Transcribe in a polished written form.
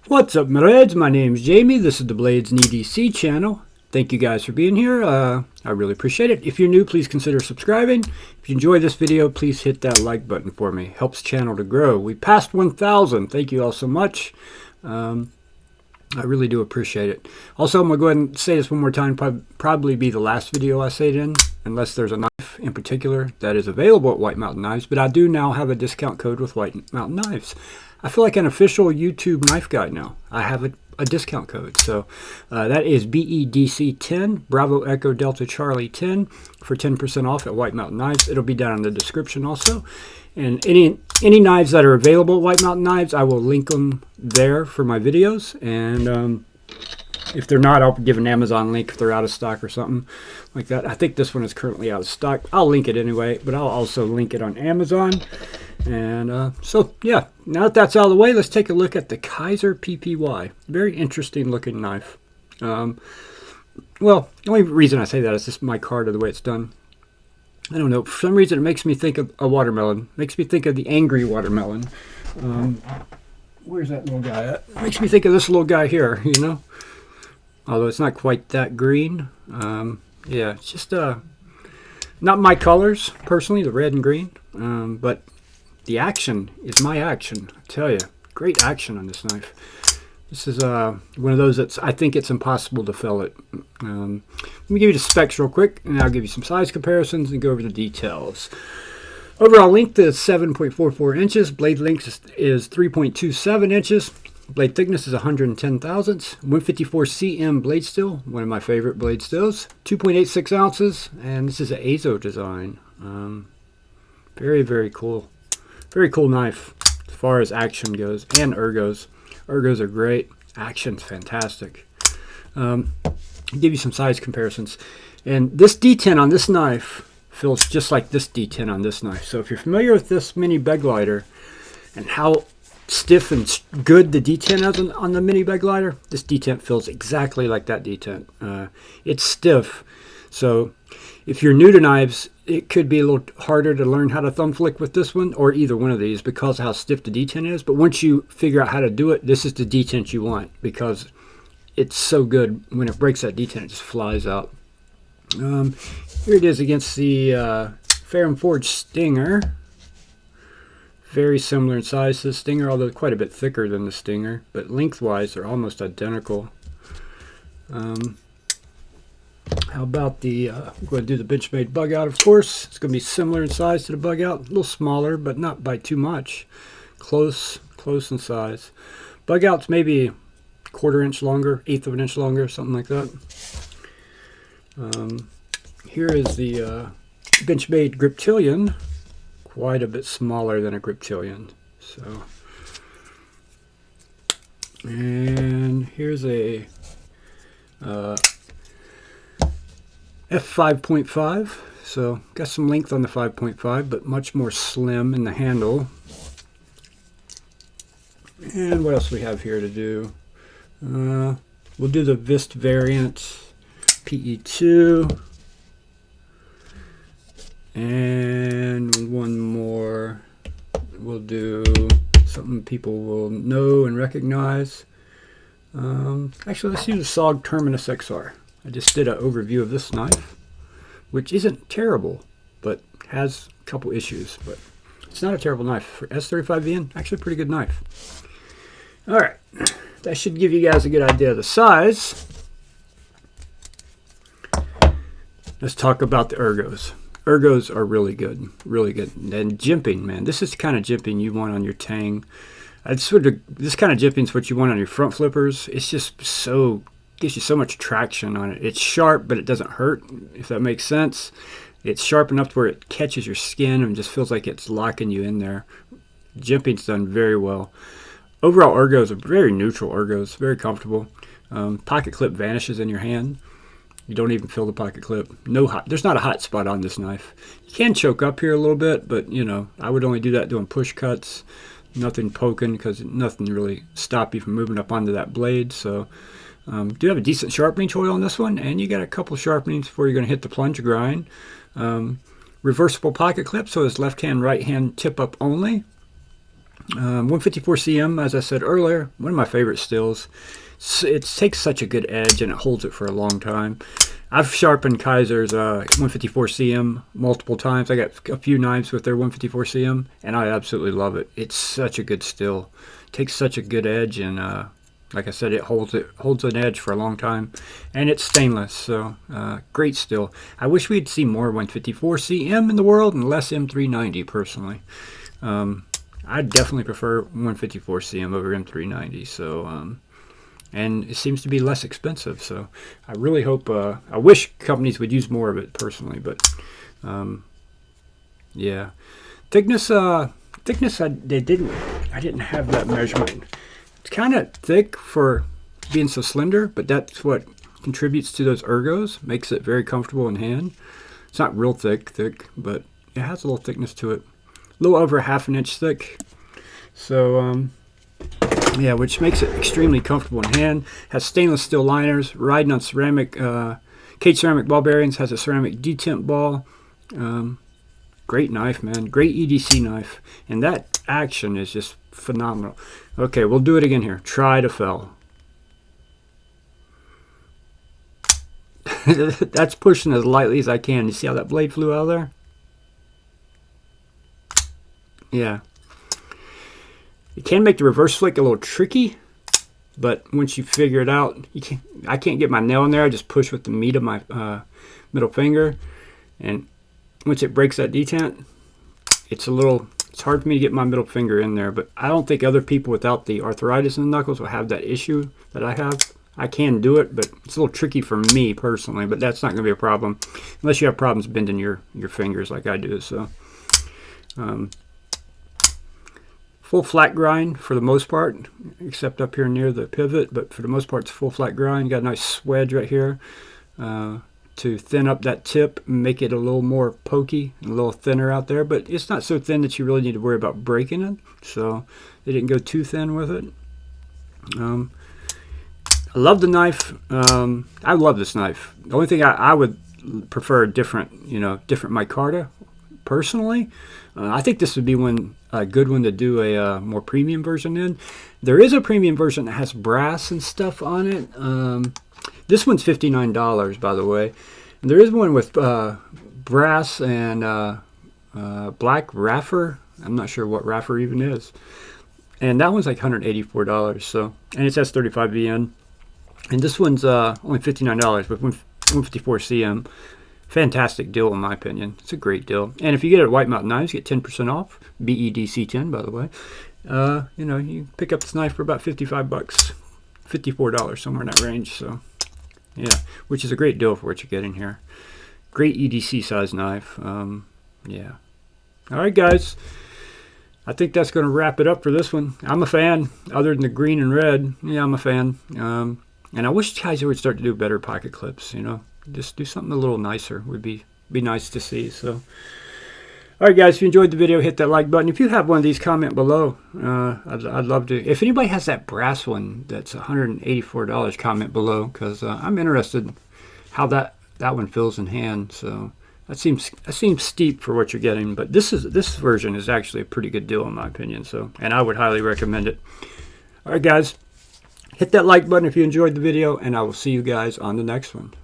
What's up, my Blades? My name's Jamie. This is the BladesAndEDC channel. Thank you guys for being here. I really appreciate it. If you're new, please consider subscribing. If you enjoy this video, please hit that like button for me. Helps channel to grow. We passed 1,000. Thank you all so much. I really do appreciate it. Also, I'm going to go ahead and say this one more time. Probably be the last video I say it in, unless there's a knife in particular that is available at White Mountain Knives. But I do now have a discount code with White Mountain Knives. I feel like an official YouTube knife guide now. I have a discount code. So that is BEDC10, Bravo Echo Delta Charlie 10 for 10% off at White Mountain Knives. It'll be down in the description also. And any knives that are available at White Mountain Knives, I will link them there for my videos. And if they're not, I'll give an Amazon link if they're out of stock or something like that. I think this one is currently out of stock. I'll link it anyway, but I'll also link it on Amazon. And so, yeah, now that that's out of the way, let's take a look at the Kizer PPY. Very interesting looking knife. Well, the only reason I say that is just my card of the way it's done. I don't know. For some reason, it makes me think of a watermelon. Makes me think of the angry watermelon. Where's that little guy at? It makes me think of this little guy here, you know? Although it's not quite that green. Yeah, it's just not my colors, personally, the red and green. But the action is my action, I tell you. Great action on this knife. This is one of those that's, I think it's impossible to fill it. Let me give you the specs real quick, and I'll give you some size comparisons and go over the details. Overall length is 7.44 inches. Blade length is 3.27 inches. Blade thickness is 110 thousandths. 154 cm blade steel, one of my favorite blade steels. 2.86 ounces, and this is an Azo design. Very, very cool. Very cool knife as far as action goes, and ergos. Ergos are great. Action's fantastic. Give you some size comparisons. And this D10 on this knife feels just like this D10 on this knife. So if you're familiar with this mini bed glider and how stiff and good the D10 is on the mini bed glider, this D10 feels exactly like that D10. It's stiff. So if you're new to knives, it could be a little harder to learn how to thumb flick with this one, or either one of these, because of how stiff the D10 is. But once you figure out how to do it, this is the D10 you want, because it's so good. When it breaks that D10, it just flies out. Here it is against the Ferrum Forge Stinger. Very similar in size to the Stinger, although quite a bit thicker than the Stinger. But lengthwise, they're almost identical. How about the, I'm going to do the Benchmade bug out, of course. It's going to be similar in size to the bug out. A little smaller, but not by too much. Close in size. Bug out's maybe 1/4 inch longer, 1/8 of an inch longer, something like that. Here is the Benchmade Griptilian. Quite a bit smaller than a Griptilian. So, and here's a F5.5, so got some length on the 5.5, but much more slim in the handle. And what else we have here to do? We'll do the Vist variant, PE2, and one more. We'll do something people will know and recognize. Actually, let's use the SOG Terminus XR. I just did an overview of this knife, which isn't terrible, but has a couple issues. But it's not a terrible knife. For S35VN, actually a pretty good knife. All right, that should give you guys a good idea of the size. Let's talk about the ergos. Ergos are really good, really good. And jimping, man, this is the kind of jimping you want on your Tang. This kind of jimping is what you want on your front flippers. It's just so, gives you so much traction on it. It's sharp, but it doesn't hurt, if that makes sense. It's sharp enough to where it catches your skin and just feels like it's locking you in there. Jimping's done very well. Overall ergos are very neutral ergos, very comfortable. Pocket clip vanishes in your hand. You don't even feel the pocket clip. There's not a hot spot on this knife. You can choke up here a little bit, but you know, I would only do that doing push cuts. Nothing poking, because nothing really stop you from moving up onto that blade. So do have a decent sharpening choil on this one, and you got a couple sharpenings before you're going to hit the plunge grind. Reversible pocket clip, so it's left hand, right hand tip up only. 154 cm, as I said earlier, one of my favorite steels. It takes such a good edge and it holds it for a long time. I've sharpened Kizer's 154 cm multiple times. I got a few knives with their 154 cm, and I absolutely love it. It's such a good steel. It takes such a good edge, and like I said, it holds an edge for a long time, and it's stainless. So great steel. I wish we'd see more 154 cm in the world and less M390 personally. I definitely prefer 154 cm over M390. So. And it seems to be less expensive, so I really hope, I wish companies would use more of it personally, but yeah. Thickness, I didn't have that measurement. It's kind of thick for being so slender, but that's what contributes to those ergos, makes it very comfortable in hand. It's not real thick, but it has a little thickness to it. A little over 1/2 inch thick. So, yeah, which makes it extremely comfortable in hand. Has stainless steel liners, riding on ceramic, cage ceramic ball bearings, has a ceramic detemp ball. Great knife, man. Great EDC knife. And that action is just phenomenal. Okay, we'll do it again here. Try to fell. That's pushing as lightly as I can. You see how that blade flew out of there? Yeah. It can make the reverse flick a little tricky, but once you figure it out, I can't get my nail in there. I just push with the meat of my middle finger, and once it breaks that detent, it's hard for me to get my middle finger in there. But I don't think other people without the arthritis in the knuckles will have that issue that I have. I can do it, but it's a little tricky for me personally. But that's not going to be a problem unless you have problems bending your fingers like I do. So. Full flat grind for the most part, except up here near the pivot, but for the most part it's full flat grind. Got a nice swedge right here to thin up that tip and make it a little more pokey and a little thinner out there, but it's not so thin that you really need to worry about breaking it, so they didn't go too thin with it. I love the knife. I love this knife. The only thing I would prefer a different micarta personally. I think this would be a good one to do a more premium version in. There is a premium version that has brass and stuff on it. This one's $59, by the way. And there is one with brass and black raffer. I'm not sure what raffer even is. And that one's like $184. So, and it says 35 VN. And this one's only $59 with 154 CM. Fantastic deal in my opinion. It's a great deal. And if you get it at White Mountain Knives, you get 10% off. BEDC 10, by the way. You pick up this knife for about $55, $54, somewhere in that range. So, yeah, which is a great deal for what you're getting here. Great EDC size knife. Yeah. All right, guys. I think that's going to wrap it up for this one. I'm a fan. Other than the green and red, yeah, I'm a fan. And I wish Kizer would start to do better pocket clips. Just do something a little nicer would be nice to see. So, all right, guys, if you enjoyed the video, hit that like button. If you have one of these, comment below. I'd love to. If anybody has that brass one that's $184, comment below, because I'm interested in how that one feels in hand. So that seems steep for what you're getting, but this version is actually a pretty good deal in my opinion. So, and I would highly recommend it. All right, guys, hit that like button if you enjoyed the video, and I will see you guys on the next one.